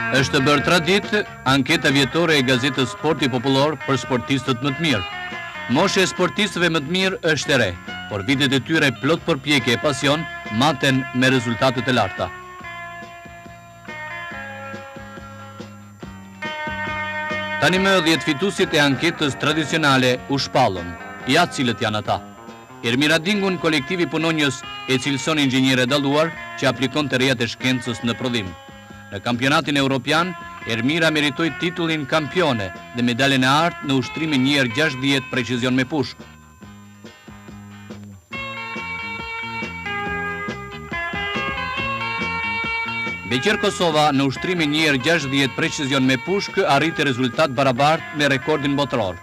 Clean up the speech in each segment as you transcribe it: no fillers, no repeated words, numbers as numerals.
Është bërë traditë anketa vjetore e gazetës Sporti Popullor për sportistët më të mirë. Mosha e sportistëve më të mirë është e re, por vitet e tyre plot përpjekje e pasion maten me rezultatet e larta. Tani më 10 fituesit e anketës tradicionale u shpallën. Ja cilët janë ata. Ermira Dingun, kolektivi punonjës e cilëson inxhinier e dalluar që aplikon të rejat e shkencës në prodhim. Në kampionatin evropian, Ermira meritoi titullin kampione dhe medaljen e artë në ushtrimin 1/60 precizion me pushk. Beqer Kosova në ushtrimin 1/60 precizion me pushk arriti rezultat barabartë me rekordin botror.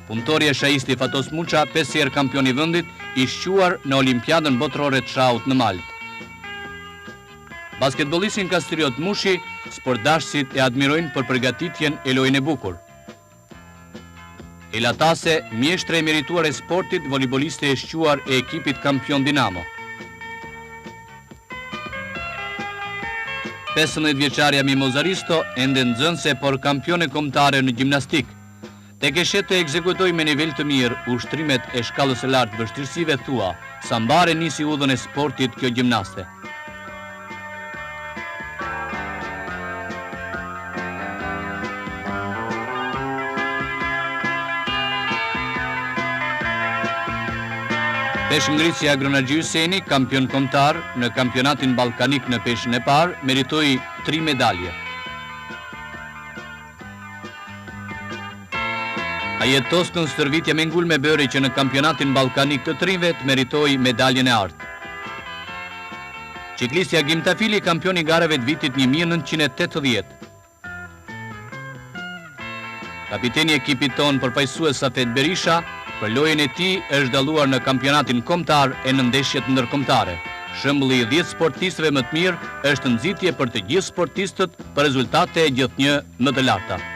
Punëtori e shaisti Fatos Muça, 5 herë kampion i vendit, i shquar në Olimpiadën Botrore të Shaut në Maltë. Basketbollistin Kastriot Mushi, sportdashësit e admirojnë për përgatitjen e lojën e bukur. Ela Tase, mjeshtre e merituar e sportit, volejboliste e shquar e ekipit kampion Dinamo. 15 vjeçarja Mimozaristo, ende nxënëse por kampione kombëtare në gjimnastik. Tek e shetë ekzekutoi me nivel të mirë ushtrimet e shkallës së lartë vështirësive thua, sa mbare nisi udhën e sportit kjo gjimnaste. Peshngritësi Agronaxhi Hyseni, kampion kombëtar në kampionatin ballkanik në peshën e parë, meritoi 3 medalje. Ajet Toskën stërvitja me ngulme bëri që në kampionatin ballkanik të trinjve meritoi medaljen e artë. Ciklisti Agim Tafili, kampion i gareve të vitit 1980. Kapiteni i ekipit ton përfaqësues Safet Berisha, për lojën e tij është dalluar në kampionatin kombëtar e në ndeshjet ndërkombëtare. Shembulli i 10 sportistëve më të mirë është nxitje për të gjithë sportistët për rezultate gjithnjë më të larta.